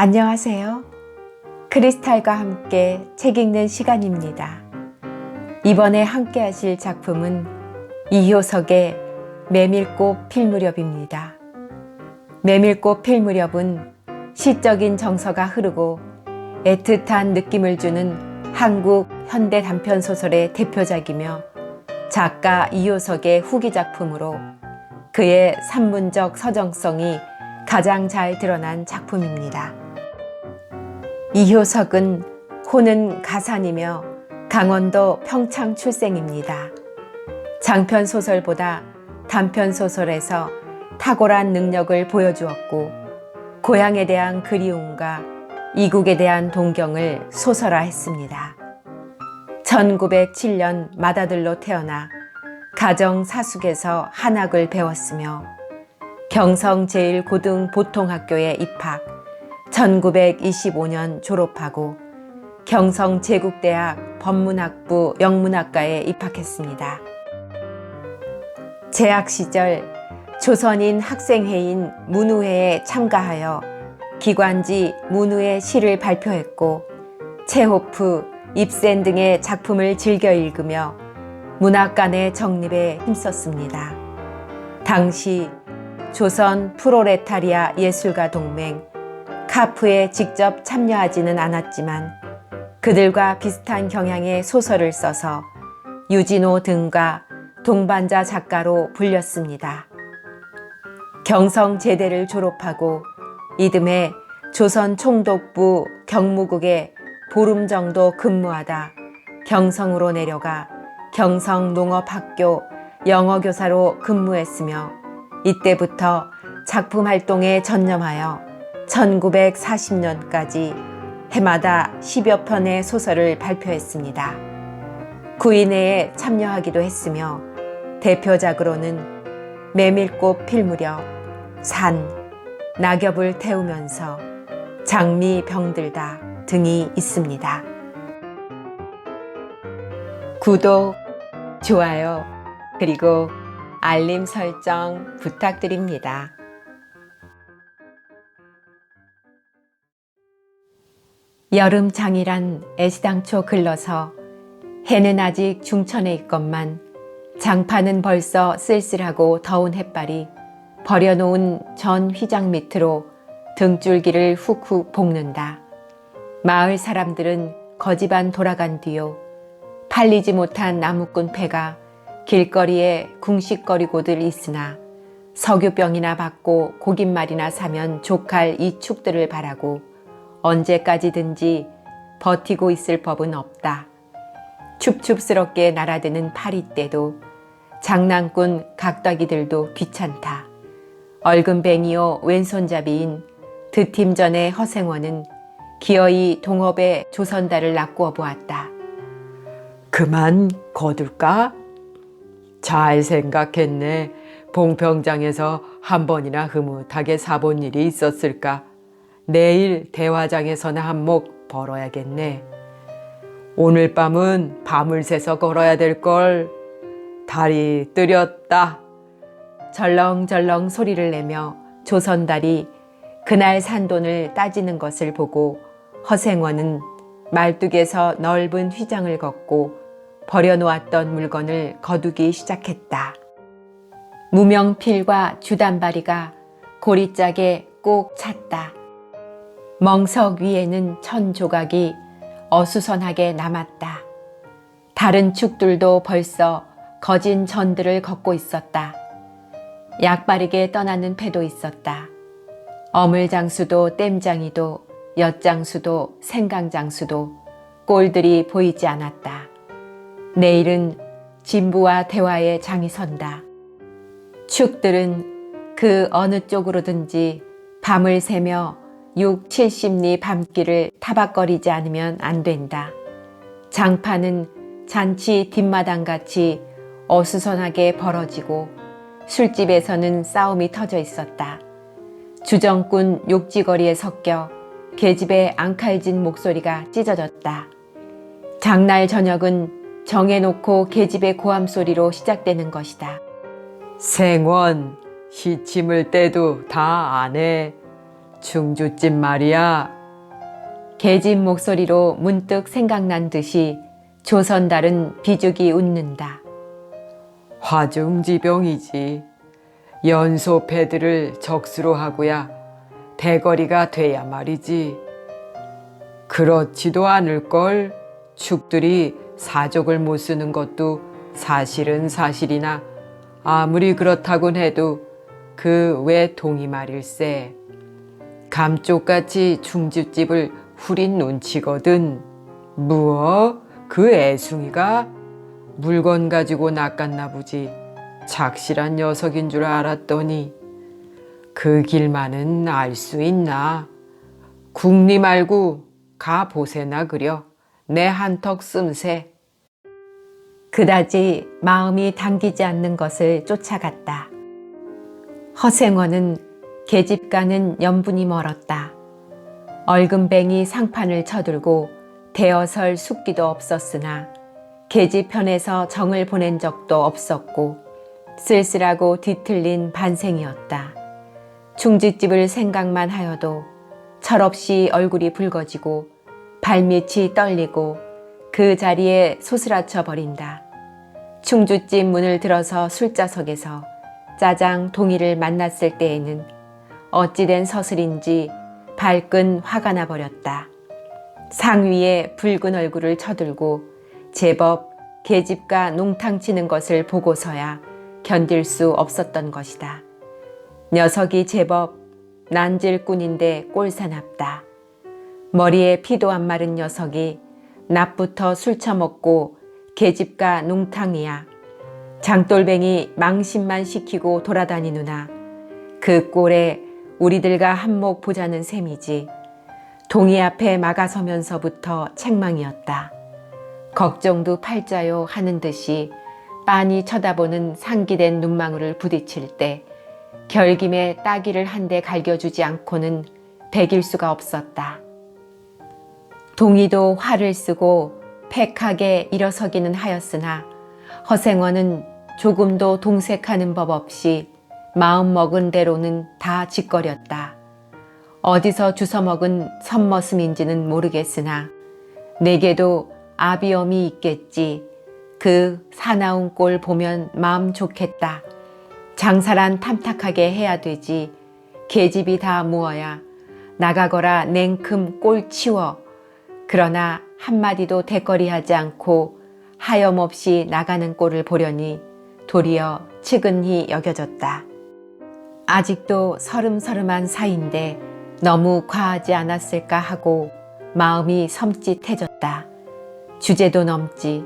안녕하세요. 크리스탈과 함께 책 읽는 시간입니다. 이번에 함께 하실 작품은 이효석의 메밀꽃 필 무렵입니다. 메밀꽃 필 무렵은 시적인 정서가 흐르고 애틋한 느낌을 주는 한국 현대 단편소설의 대표작이며 작가 이효석의 후기 작품으로 그의 산문적 서정성이 가장 잘 드러난 작품입니다. 이효석은 호는 가산이며 강원도 평창 출생입니다. 장편소설보다 단편소설에서 탁월한 능력을 보여주었고 고향에 대한 그리움과 이국에 대한 동경을 소설화했습니다. 1907년 맏아들로 태어나 가정 사숙에서 한학을 배웠으며 경성 제1고등보통학교에 입학, 1925년 졸업하고 경성제국대학 법문학부 영문학과에 입학했습니다. 재학 시절 조선인 학생회인 문우회에 참가하여 기관지 문우의 시를 발표했고 체호프, 입센 등의 작품을 즐겨 읽으며 문학관의 정립에 힘썼습니다. 당시 조선 프로레타리아 예술가 동맹 카프에 직접 참여하지는 않았지만 그들과 비슷한 경향의 소설을 써서 유진호 등과 동반자 작가로 불렸습니다. 경성제대를 졸업하고 이듬해 조선 총독부 경무국에 보름 정도 근무하다 경성으로 내려가 경성농업학교 영어교사로 근무했으며 이때부터 작품 활동에 전념하여 1940년까지 해마다 10여 편의 소설을 발표했습니다. 구인회에 참여하기도 했으며 대표작으로는 메밀꽃 필 무렵, 산, 낙엽을 태우면서 장미 병들다 등이 있습니다. 구독, 좋아요, 그리고 알림 설정 부탁드립니다. 여름장이란 애시당초 글러서 해는 아직 중천에 있건만 장파는 벌써 쓸쓸하고 더운 햇발이 버려놓은 전 휘장 밑으로 등줄기를 훅훅 볶는다. 마을 사람들은 거지반 돌아간 뒤요 팔리지 못한 나무꾼 패가 길거리에 궁식거리고들 있으나 석유병이나 받고 고깃말이나 사면 족할 이 축들을 바라고 언제까지든지 버티고 있을 법은 없다. 춥춥스럽게 날아드는 파리떼도 장난꾼 각덕이들도 귀찮다. 얼금뱅이요 왼손잡이인 드팀전의 허생원은 기어이 동업에 조선달을 낚고 보았다. 그만 거둘까? 잘 생각했네. 봉평장에서 한 번이나 흐뭇하게 사본 일이 있었을까? 내일 대화장에서나 한몫 벌어야겠네. 오늘 밤은 밤을 새서 걸어야 될걸. 달이 뜨렸다. 절렁절렁 소리를 내며 조선달이 그날 산 돈을 따지는 것을 보고 허생원은 말뚝에서 넓은 휘장을 걷고 버려놓았던 물건을 거두기 시작했다. 무명필과 주단바리가 고리짝에 꼭 찼다. 멍석 위에는 천 조각이 어수선하게 남았다. 다른 축들도 벌써 거진 전들을 걷고 있었다. 약바르게 떠나는 패도 있었다. 어물장수도 땜장이도 엿장수도 생강장수도 꼴들이 보이지 않았다. 내일은 진부와 대화의 장이 선다. 축들은 그 어느 쪽으로든지 밤을 새며 6, 70리 밤길을 타박거리지 않으면 안 된다. 장파는 잔치 뒷마당같이 어수선하게 벌어지고 술집에서는 싸움이 터져 있었다. 주정꾼 욕지거리에 섞여 계집의 앙칼진 목소리가 찢어졌다. 장날 저녁은 정해놓고 계집의 고함소리로 시작되는 것이다. 생원, 시침을 때도 다 안 해. 충주집 말이야. 계집 목소리로 문득 생각난 듯이 조선달은 비죽이 웃는다. 화중지병이지. 연소 패들을 적수로 하고야 대거리가 돼야 말이지. 그렇지도 않을걸. 축들이 사족을 못 쓰는 것도 사실은 사실이나 아무리 그렇다곤 해도 그 왜 동이 말일세. 감쪽같이 충주집을 후린 눈치거든. 무어? 그 애숭이가? 물건 가지고 낚았나 보지. 착실한 녀석인 줄 알았더니 그 길만은 알 수 있나? 국리 말고 가 보세나 그려. 내 한턱 씀새. 그다지 마음이 당기지 않는 것을 쫓아갔다. 허생원은 계집과는 연분이 멀었다. 얼금뱅이 상판을 쳐들고 대어설 숙기도 없었으나 계집 편에서 정을 보낸 적도 없었고 쓸쓸하고 뒤틀린 반생이었다. 충주집을 생각만 하여도 철없이 얼굴이 붉어지고 발밑이 떨리고 그 자리에 소스라쳐 버린다. 충주집 문을 들어서 술자석에서 짜장 동이를 만났을 때에는 어찌된 서슬인지 발끈 화가 나 버렸다. 상위에 붉은 얼굴을 쳐들고 제법 계집과 농탕 치는 것을 보고서야 견딜 수 없었던 것이다. 녀석이 제법 난질꾼인데 꼴사납다. 머리에 피도 안 마른 녀석이 낮부터 술 처먹고 계집과 농탕이야. 장돌뱅이 망신만 시키고 돌아다니누나 그 꼴에 우리들과 한몫 보자는 셈이지. 동이 앞에 막아서면서부터 책망이었다. 걱정도 팔자요 하는 듯이 빤히 쳐다보는 상기된 눈망울을 부딪힐 때 결김에 따기를 한 대 갈겨주지 않고는 배길 수가 없었다. 동이도 화를 쓰고 팩하게 일어서기는 하였으나 허생원은 조금도 동색하는 법 없이 마음먹은 대로는 다 짓거렸다. 어디서 주워먹은 선머슴인지는 모르겠으나 내게도 아비엄이 있겠지. 그 사나운 꼴 보면 마음 좋겠다. 장사란 탐탁하게 해야 되지. 계집이 다 무어야 나가거라 냉큼 꼴 치워. 그러나 한마디도 대거리하지 않고 하염없이 나가는 꼴을 보려니 도리어 측은히 여겨졌다. 아직도 서름서름한 사이인데 너무 과하지 않았을까 하고 마음이 섬찟해졌다. 주제도 넘지.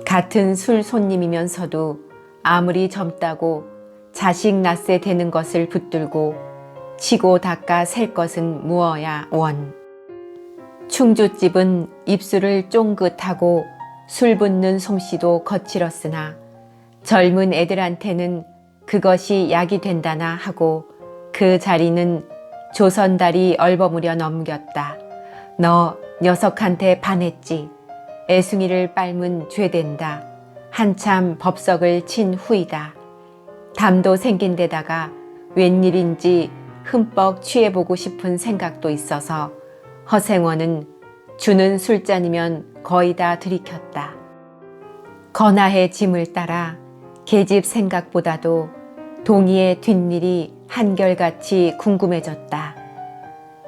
같은 술 손님이면서도 아무리 젊다고 자식 낳세 되는 것을 붙들고 치고 닦아 셀 것은 무어야 원. 충주집은 입술을 쫑긋하고 술 붓는 솜씨도 거칠었으나 젊은 애들한테는 그것이 약이 된다나 하고 그 자리는 조선달이 얼버무려 넘겼다. 너 녀석한테 반했지. 애숭이를 빨면 죄된다. 한참 법석을 친 후이다. 담도 생긴 데다가 웬일인지 흠뻑 취해보고 싶은 생각도 있어서 허생원은 주는 술잔이면 거의 다 들이켰다. 건아의 짐을 따라 계집 생각보다도 동이의 뒷일이 한결같이 궁금해졌다.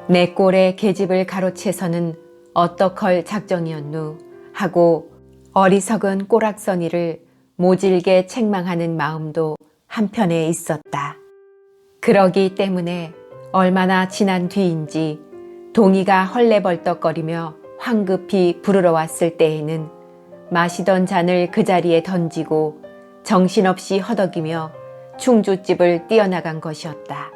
내 꼴에 계집을 가로채서는 어떡할 작정이었누 하고 어리석은 꼬락서니를 모질게 책망하는 마음도 한편에 있었다. 그러기 때문에 얼마나 지난 뒤인지 동이가 헐레벌떡거리며 황급히 부르러 왔을 때에는 마시던 잔을 그 자리에 던지고 정신없이 허덕이며 충주집을 뛰어나간 것이었다.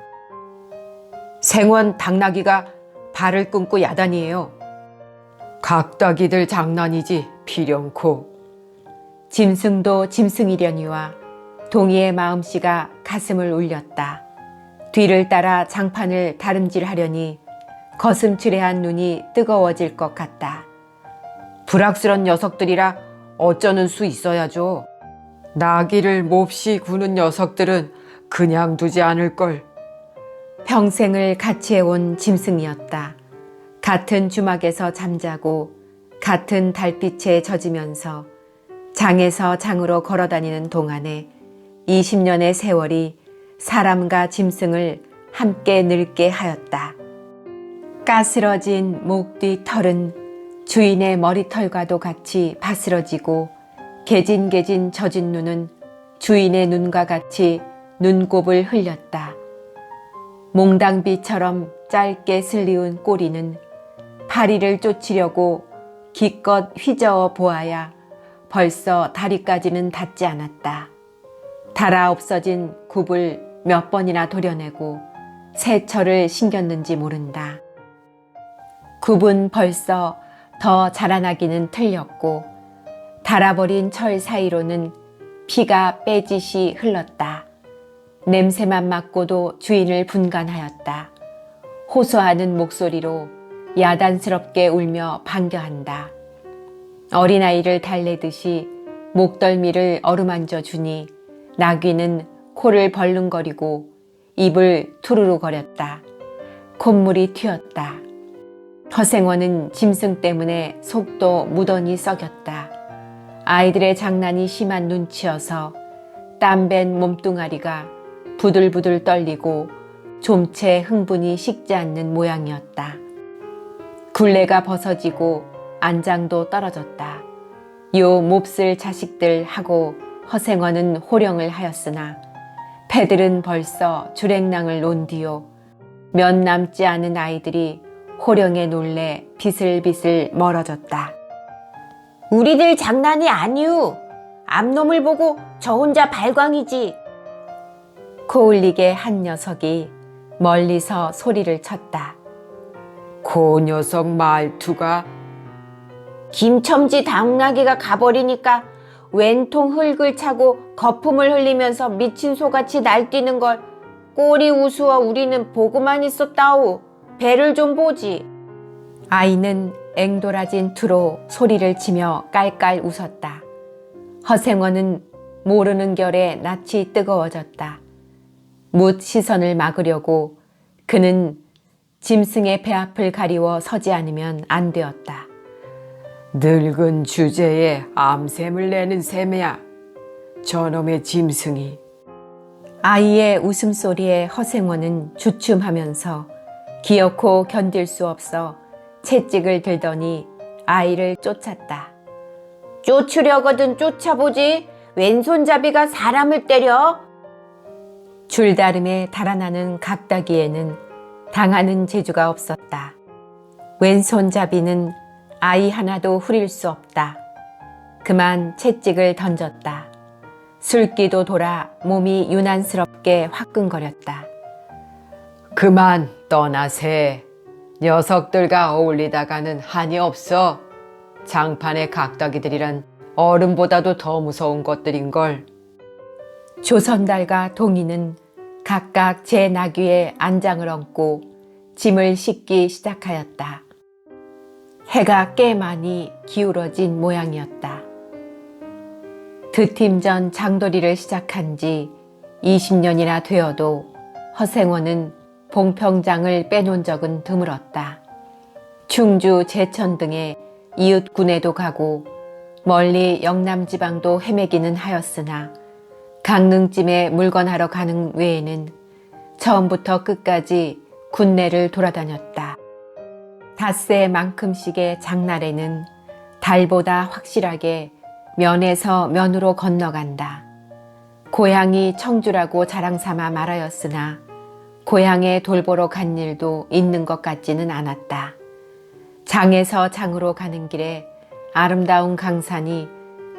생원 당나귀가 발을 끊고 야단이에요. 각다기들 장난이지 비령코. 짐승도 짐승이려니와 동이의 마음씨가 가슴을 울렸다. 뒤를 따라 장판을 다름질하려니 거슴츠레한 눈이 뜨거워질 것 같다. 불악스런 녀석들이라 어쩌는 수 있어야죠. 나귀를 몹시 구는 녀석들은 그냥 두지 않을걸. 평생을 같이 해온 짐승이었다. 같은 주막에서 잠자고 같은 달빛에 젖으면서 장에서 장으로 걸어다니는 동안에 20년의 세월이 사람과 짐승을 함께 늙게 하였다. 까스러진 목 뒤 털은 주인의 머리털과도 같이 바스러지고 개진개진 젖은 눈은 주인의 눈과 같이 눈곱을 흘렸다. 몽당비처럼 짧게 슬리운 꼬리는 파리를 쫓으려고 기껏 휘저어 보아야 벌써 다리까지는 닿지 않았다. 닳아 없어진 굽을 몇 번이나 도려내고 새철을 신겼는지 모른다. 굽은 벌써 더 자라나기는 틀렸고 닳아버린 철 사이로는 피가 빼짓이 흘렀다. 냄새만 맡고도 주인을 분간하였다. 호소하는 목소리로 야단스럽게 울며 반겨한다. 어린아이를 달래듯이 목덜미를 어루만져 주니 나귀는 코를 벌렁거리고 입을 투루루거렸다. 콧물이 튀었다. 허생원은 짐승 때문에 속도 무던히 썩였다. 아이들의 장난이 심한 눈치여서 땀밴 몸뚱아리가 부들부들 떨리고 좀채 흥분이 식지 않는 모양이었다. 굴레가 벗어지고 안장도 떨어졌다. 요 몹쓸 자식들 하고 허생원은 호령을 하였으나 패들은 벌써 주랭랑을 놓은 뒤요 몇 남지 않은 아이들이 호령에 놀래 비슬비슬 멀어졌다. 우리들 장난이 아니우. 암놈을 보고 저 혼자 발광이지. 코울리게 한 녀석이 멀리서 소리를 쳤다. 그 녀석 말투가 김첨지 당나귀가 가버리니까 왼통 흙을 차고 거품을 흘리면서 미친 소같이 날뛰는 걸 꼴이 우스워 우리는 보고만 있었다오. 배를 좀 보지. 아이는 앵돌아진 투로 소리를 치며 깔깔 웃었다. 허생원은 모르는 결에 낯이 뜨거워졌다. 묻 시선을 막으려고 그는 짐승의 배 앞을 가리워 서지 않으면 안 되었다. 늙은 주제에 암샘을 내는 셈이야. 저놈의 짐승이. 아이의 웃음소리에 허생원은 주춤하면서 기어코 견딜 수 없어 채찍을 들더니 아이를 쫓았다. 쫓으려거든 쫓아보지. 왼손잡이가 사람을 때려. 줄다름에 달아나는 각다기에는 당하는 재주가 없었다. 왼손잡이는 아이 하나도 후릴 수 없다. 그만 채찍을 던졌다. 술기도 돌아 몸이 유난스럽게 화끈거렸다. 그만 떠나세. 녀석들과 어울리다가는 한이 없어. 장판의 각덕이들이란 어른보다도 더 무서운 것들인걸. 조선달과 동이는 각각 제 나귀에 안장을 얹고 짐을 싣기 시작하였다. 해가 꽤 많이 기울어진 모양이었다. 드팀 전 장도리를 시작한 지 20년이나 되어도 허생원은 봉평장을 빼놓은 적은 드물었다. 충주, 제천 등의 이웃 군에도 가고 멀리 영남 지방도 헤매기는 하였으나 강릉쯤에 물건하러 가는 외에는 처음부터 끝까지 군내를 돌아다녔다. 닷새만큼씩의 장날에는 달보다 확실하게 면에서 면으로 건너간다. 고향이 청주라고 자랑삼아 말하였으나 고향에 돌보러 간 일도 있는 것 같지는 않았다. 장에서 장으로 가는 길에 아름다운 강산이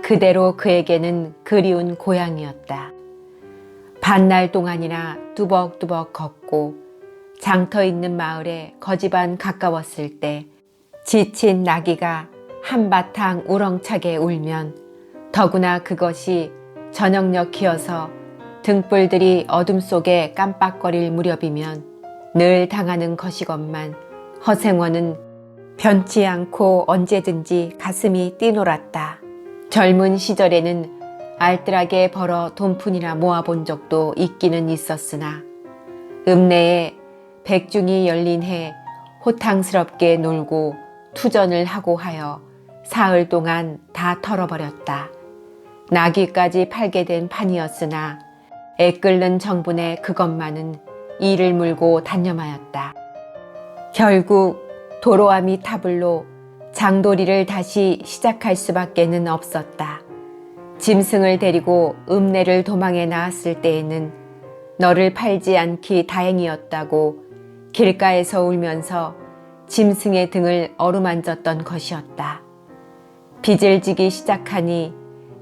그대로 그에게는 그리운 고향이었다. 반날 동안이나 뚜벅뚜벅 걷고 장터 있는 마을에 거지반 가까웠을 때 지친 나귀가 한바탕 우렁차게 울면 더구나 그것이 저녁녘이어서 등불들이 어둠 속에 깜빡거릴 무렵이면 늘 당하는 것이건만 허생원은 변치 않고 언제든지 가슴이 뛰놀았다. 젊은 시절에는 알뜰하게 벌어 돈푼이나 모아본 적도 있기는 있었으나 읍내에 백중이 열린 해 호탕스럽게 놀고 투전을 하고 하여 사흘 동안 다 털어버렸다. 나귀까지 팔게 된 판이었으나 애끓는 정분의 그것만은 이를 물고 단념하였다. 결국 도로아미 타블로 장도리를 다시 시작할 수밖에는 없었다. 짐승을 데리고 읍내를 도망해 나왔을 때에는 너를 팔지 않기 다행이었다고 길가에서 울면서 짐승의 등을 어루만졌던 것이었다. 빚을 지기 시작하니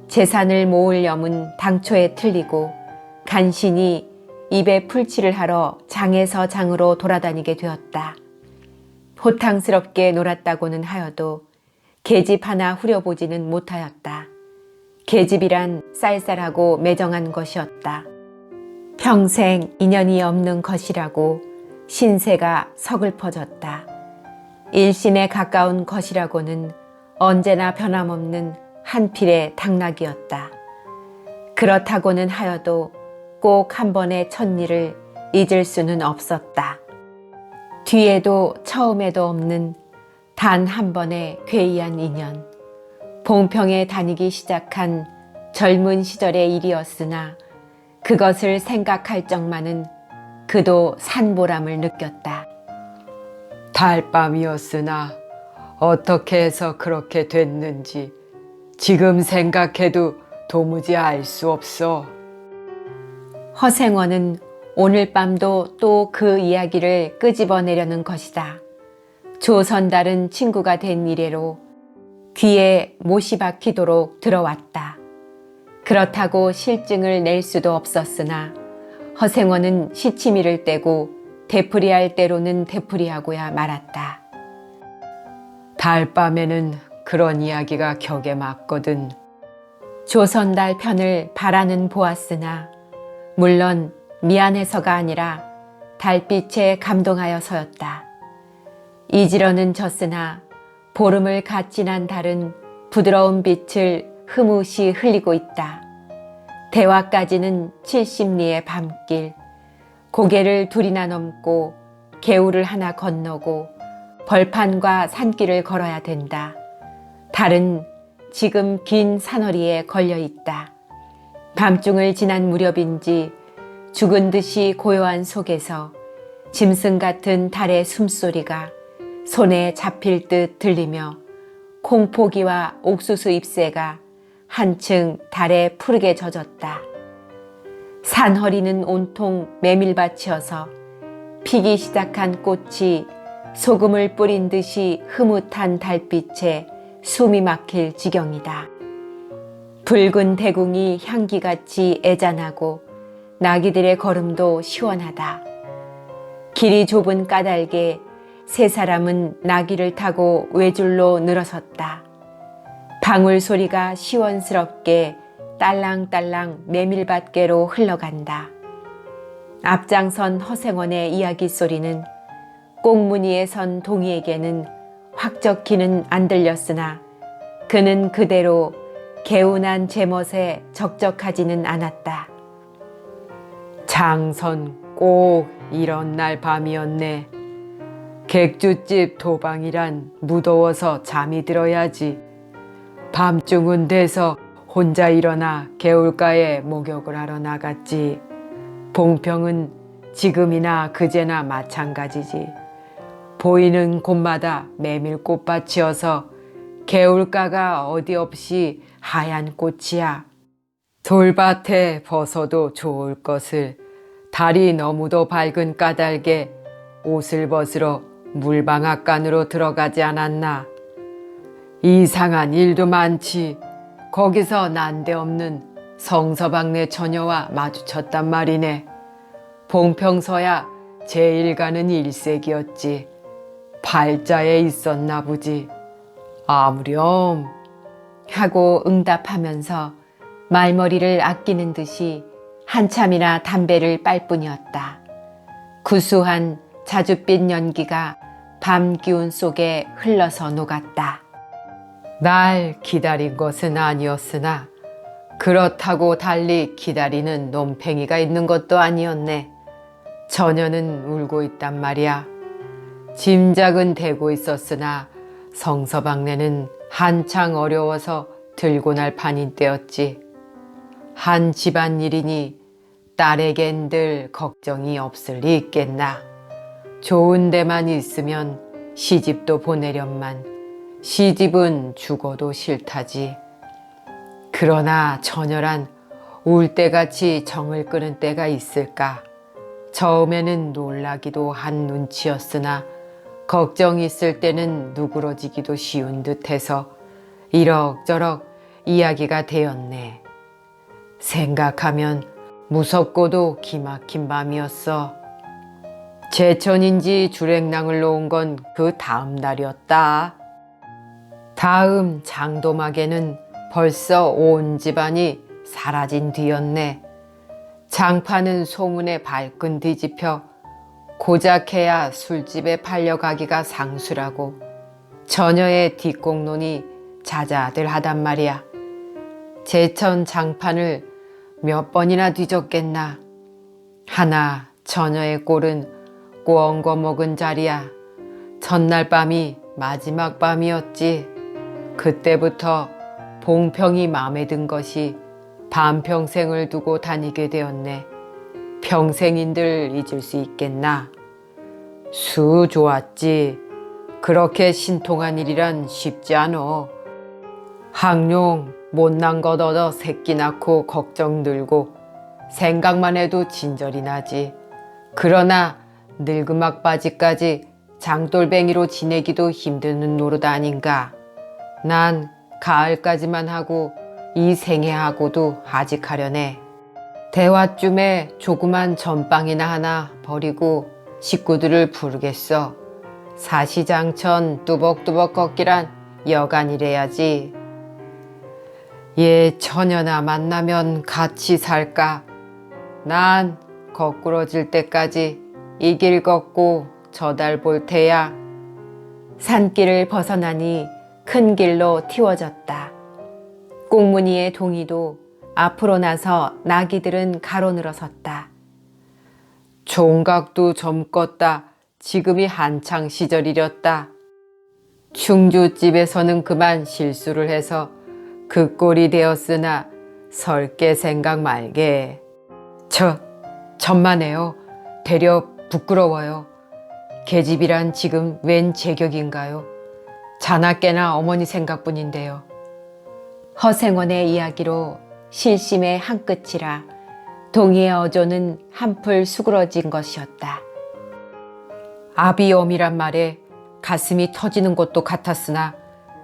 재산을 모을 염은 당초에 틀리고 간신히 입에 풀칠을 하러 장에서 장으로 돌아다니게 되었다. 호탕스럽게 놀았다고는 하여도 계집 하나 후려보지는 못하였다. 계집이란 쌀쌀하고 매정한 것이었다. 평생 인연이 없는 것이라고 신세가 서글퍼졌다. 일신에 가까운 것이라고는 언제나 변함없는 한 필의 당나귀였다. 그렇다고는 하여도 꼭 한 번의 첫일을 잊을 수는 없었다. 뒤에도 처음에도 없는 단 한 번의 괴이한 인연. 봉평에 다니기 시작한 젊은 시절의 일이었으나 그것을 생각할 적만은 그도 산보람을 느꼈다. 달밤이었으나 어떻게 해서 그렇게 됐는지 지금 생각해도 도무지 알 수 없어. 허생원은 오늘 밤도 또 그 이야기를 끄집어내려는 것이다. 조선달은 친구가 된 이래로 귀에 못이 박히도록 들어왔다. 그렇다고 실증을 낼 수도 없었으나 허생원은 시치미를 떼고 되풀이할 때로는 되풀이하고야 말았다. 달밤에는 그런 이야기가 격에 맞거든. 조선달 편을 바라는 보았으나 물론 미안해서가 아니라 달빛에 감동하여서였다. 이지러는 졌으나 보름을 갓 지난 달은 부드러운 빛을 흐뭇이 흘리고 있다. 대화까지는 70리의 밤길, 고개를 둘이나 넘고 개울을 하나 건너고 벌판과 산길을 걸어야 된다. 달은 지금 긴 산허리에 걸려 있다. 밤중을 지난 무렵인지 죽은 듯이 고요한 속에서 짐승 같은 달의 숨소리가 손에 잡힐 듯 들리며 콩포기와 옥수수 잎새가 한층 달에 푸르게 젖었다. 산허리는 온통 메밀밭이어서 피기 시작한 꽃이 소금을 뿌린 듯이 흐뭇한 달빛에 숨이 막힐 지경이다. 붉은 대궁이 향기같이 애잔하고 나귀들의 걸음도 시원하다. 길이 좁은 까닭에 세 사람은 나귀를 타고 외줄로 늘어섰다. 방울 소리가 시원스럽게 딸랑딸랑 메밀밭계로 흘러간다. 앞장선 허생원의 이야기 소리는 꽁무니에 선 동이에게는 확적히는 안 들렸으나 그는 그대로 개운한 제멋에 적적하지는 않았다. 장선 꼭 이런 날 밤이었네. 객주집 도방이란 무더워서 잠이 들어야지. 밤중은 돼서 혼자 일어나 개울가에 목욕을 하러 나갔지. 봉평은 지금이나 그제나 마찬가지지. 보이는 곳마다 메밀꽃밭이어서 개울가가 어디 없이 하얀 꽃이야. 돌밭에 벗어도 좋을 것을 달이 너무도 밝은 까닭에 옷을 벗으러 물방앗간으로 들어가지 않았나. 이상한 일도 많지. 거기서 난데없는 성서방네 처녀와 마주쳤단 말이네. 봉평서야 제일 가는 일색이었지. 팔자에 있었나 보지. 아무렴 하고 응답하면서 말머리를 아끼는 듯이 한참이나 담배를 빨 뿐이었다. 구수한 자줏빛 연기가 밤 기운 속에 흘러서 녹았다. 날 기다린 것은 아니었으나 그렇다고 달리 기다리는 놈팽이가 있는 것도 아니었네. 처녀는 울고 있단 말이야. 짐작은 되고 있었으나 성서방네는 한창 어려워서 들고 날 판인 때였지. 한 집안일이니 딸에겐 늘 걱정이 없을 리 있겠나. 좋은 데만 있으면 시집도 보내련만 시집은 죽어도 싫다지. 그러나 처녀란 울 때같이 정을 끄는 때가 있을까. 처음에는 놀라기도 한 눈치였으나 걱정 있을 때는 누그러지기도 쉬운 듯해서 이럭저럭 이야기가 되었네. 생각하면 무섭고도 기막힌 밤이었어. 제천인지 주랭랑을 놓은 건 그 다음 날이었다. 다음 장도막에는 벌써 온 집안이 사라진 뒤였네. 장파는 소문에 발끈 뒤집혀 고작해야 술집에 팔려가기가 상수라고 처녀의 뒷공론이 자자들하단 말이야. 제천 장판을 몇 번이나 뒤졌겠나. 하나 처녀의 꼴은 꿔엉거 먹은 자리야. 첫날 밤이 마지막 밤이었지. 그때부터 봉평이 마음에 든 것이 반평생을 두고 다니게 되었네. 평생인들 잊을 수 있겠나. 수 좋았지. 그렇게 신통한 일이란 쉽지 않어. 항룡 못난 것 얻어 새끼 낳고 걱정 들고 생각만 해도 진절이 나지. 그러나 늙음악바지까지 장돌뱅이로 지내기도 힘드는 노릇 아닌가. 난 가을까지만 하고 이 생애하고도 하직하려네. 대화쯤에 조그만 전빵이나 하나 버리고 식구들을 부르겠어. 사시장천 뚜벅뚜벅 걷기란 여간이래야지. 얘 처녀나 만나면 같이 살까? 난 거꾸러질 때까지 이 길 걷고 저 달 볼 테야. 산길을 벗어나니 큰 길로 틔워졌다. 꽁무니의 동이도 앞으로 나서 나귀들은 가로늘어 섰다. 총각도 젊었다. 지금이 한창 시절이렸다. 충주집에서는 그만 실수를 해서 그 꼴이 되었으나 설게 생각 말게. 천만에요. 되려 부끄러워요. 계집이란 지금 웬 제격인가요? 자나깨나 어머니 생각뿐인데요. 허생원의 이야기로 실심의 한 끝이라 동희의 어조는 한풀 수그러진 것이었다. 아비엄이란 말에 가슴이 터지는 것도 같았으나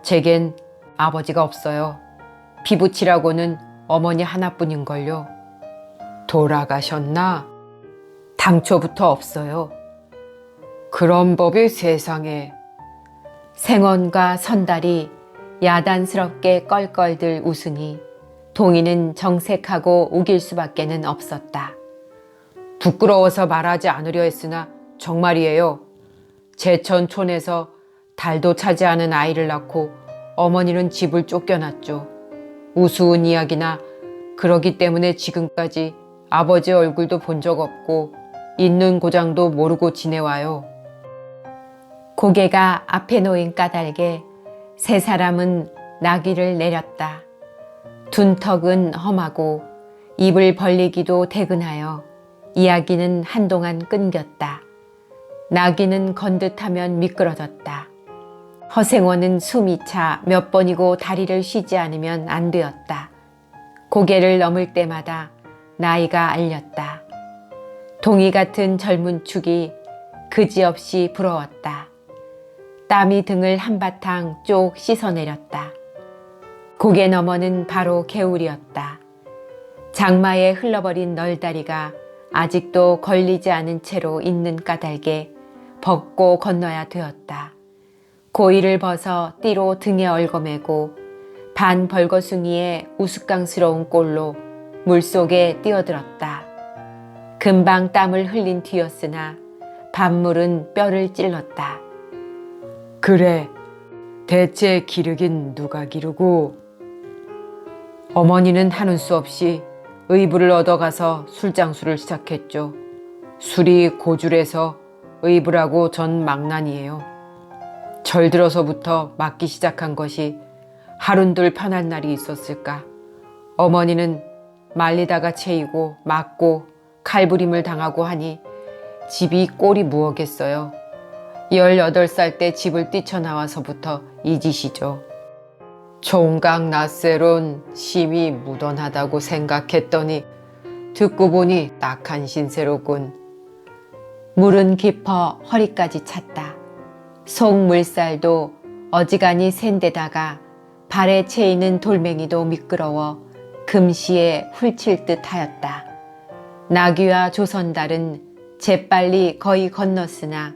제겐 아버지가 없어요. 피부치라고는 어머니 하나뿐인걸요. 돌아가셨나? 당초부터 없어요. 그런 법이 세상에. 생원과 선달이 야단스럽게 껄껄들 웃으니 동희는 정색하고 우길 수밖에는 없었다. 부끄러워서 말하지 않으려 했으나 정말이에요. 제천촌에서 달도 차지 않은 아이를 낳고 어머니는 집을 쫓겨났죠. 우스운 이야기나 그러기 때문에 지금까지 아버지 얼굴도 본 적 없고 있는 고장도 모르고 지내와요. 고개가 앞에 놓인 까닭에 세 사람은 나귀를 내렸다. 둔턱은 험하고 입을 벌리기도 대근하여 이야기는 한동안 끊겼다. 나귀는 건듯하면 미끄러졌다. 허생원은 숨이 차 몇 번이고 다리를 쉬지 않으면 안 되었다. 고개를 넘을 때마다 나이가 알렸다. 동이 같은 젊은 축이 그지없이 부러웠다. 땀이 등을 한바탕 쪽 씻어내렸다. 고개 너머는 바로 개울이었다. 장마에 흘러버린 널다리가 아직도 걸리지 않은 채로 있는 까닭에 벗고 건너야 되었다. 고이를 벗어 띠로 등에 얽어매고 반 벌거숭이의 우스꽝스러운 꼴로 물속에 뛰어들었다. 금방 땀을 흘린 뒤였으나 밤물은 뼈를 찔렀다. 그래, 대체 기르긴 누가 기르고. 어머니는 하는 수 없이 의부를 얻어가서 술장수를 시작했죠. 술이 고줄해서 의불하고 전 망난이에요. 절들어서부터 맞기 시작한 것이 하룬둘 편할 날이 있었을까. 어머니는 말리다가 채이고 맞고 칼부림을 당하고 하니 집이 꼴이 무엇겠어요. 18살 때 집을 뛰쳐나와서부터 이 짓이죠. 총각 낯세론 심히 무던하다고 생각했더니 듣고 보니 딱한 신세로군. 물은 깊어 허리까지 찼다. 속 물살도 어지간히 샌데다가 발에 채이는 돌멩이도 미끄러워 금시에 훌칠 듯 하였다. 나귀와 조선달은 재빨리 거의 건넜으나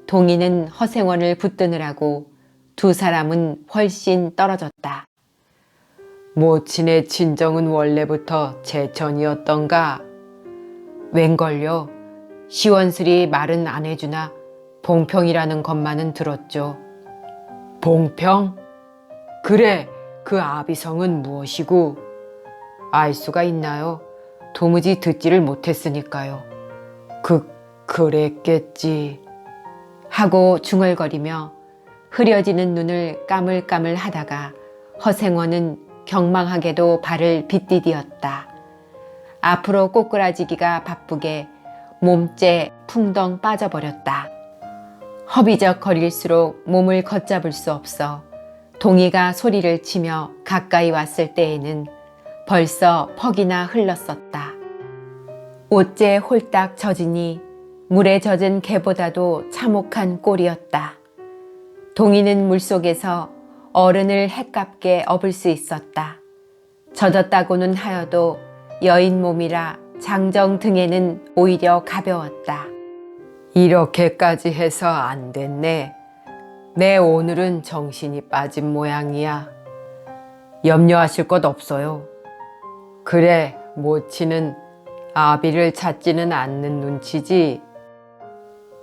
동이는 허생원을 붙드느라고 두 사람은 훨씬 떨어졌다. 모친의 친정은 원래부터 제천이었던가? 웬걸요? 시원스리 말은 안 해주나 봉평이라는 것만은 들었죠. 봉평? 그래, 그 아비성은 무엇이고? 알 수가 있나요? 도무지 듣지를 못했으니까요. 그랬겠지. 하고 중얼거리며 흐려지는 눈을 까물까물 하다가 허생원은 경망하게도 발을 빗디디었다. 앞으로 꼬꾸라지기가 바쁘게 몸째 풍덩 빠져버렸다. 허비적거릴수록 몸을 걷잡을 수 없어 동이가 소리를 치며 가까이 왔을 때에는 벌써 퍽이나 흘렀었다. 옷째 홀딱 젖으니 물에 젖은 개보다도 참혹한 꼴이었다. 동이는 물속에서 어른을 햇갑게 업을 수 있었다. 젖었다고는 하여도 여인 몸이라 장정 등에는 오히려 가벼웠다. 이렇게까지 해서 안 됐네. 내 오늘은 정신이 빠진 모양이야. 염려하실 것 없어요. 그래, 모치는 아비를 찾지는 않는 눈치지.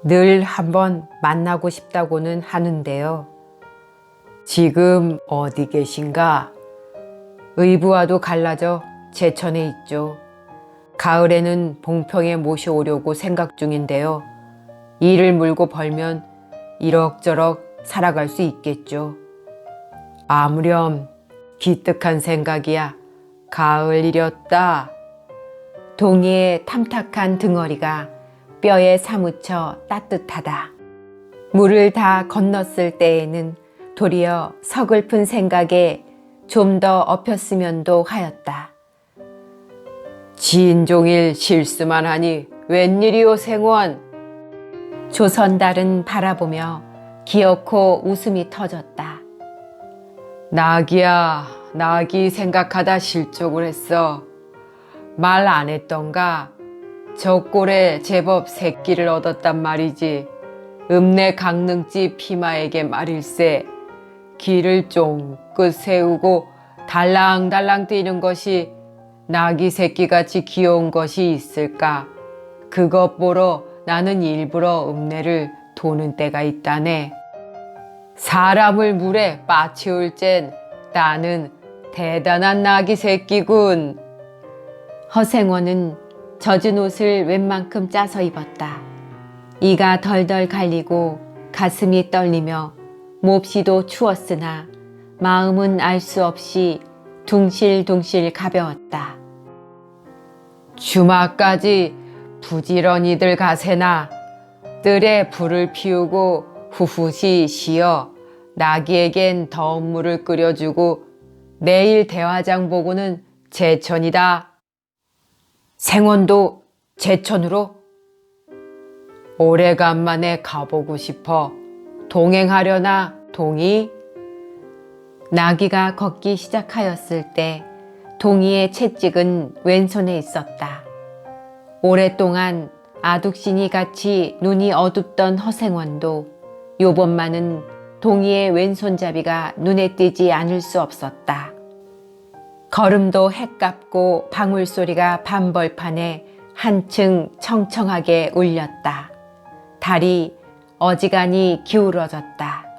늘 한번 만나고 싶다고는 하는데요. 지금 어디 계신가? 의부와도 갈라져 제천에 있죠. 가을에는 봉평에 모셔오려고 생각 중인데요. 일을 물고 벌면 이럭저럭 살아갈 수 있겠죠. 아무렴 기특한 생각이야. 가을이렸다. 동이의 탐탁한 등허리가 뼈에 사무쳐 따뜻하다. 물을 다 건넜을 때에는 도리어 서글픈 생각에 좀 더 엎였으면도 하였다. 진종일 실수만 하니 웬일이오 생원. 조선달은 바라보며 기어코 웃음이 터졌다. 나기야, 나기 생각하다 실족을 했어. 말 안 했던가? 저 꼴에 제법 새끼를 얻었단 말이지. 읍내 강릉집 피마에게 말일세. 길을 쫑긋 세우고 달랑달랑 뛰는 것이 나기 새끼같이 귀여운 것이 있을까? 그것 보러 나는 일부러 읍내를 도는 때가 있다네. 사람을 물에 빠치울 젠 나는 대단한 나기 새끼군. 허생원은 젖은 옷을 웬만큼 짜서 입었다. 이가 덜덜 갈리고 가슴이 떨리며 몹시도 추웠으나 마음은 알 수 없이 둥실둥실 가벼웠다. 주마까지 부지런히들 가세나. 뜰에 불을 피우고 후후시 쉬어 나기에겐 더운 물을 끓여주고 내일 대화장 보고는 제천이다. 생원도 제천으로? 오래간만에 가보고 싶어. 동행하려나, 동이? 나귀가 걷기 시작하였을 때 동이의 채찍은 왼손에 있었다. 오랫동안 아둑신이 같이 눈이 어둡던 허생원도 요번만은 동이의 왼손잡이가 눈에 띄지 않을 수 없었다. 걸음도 헷깝고 방울소리가 밤벌판에 한층 청청하게 울렸다. 달이 어지간히 기울어졌다.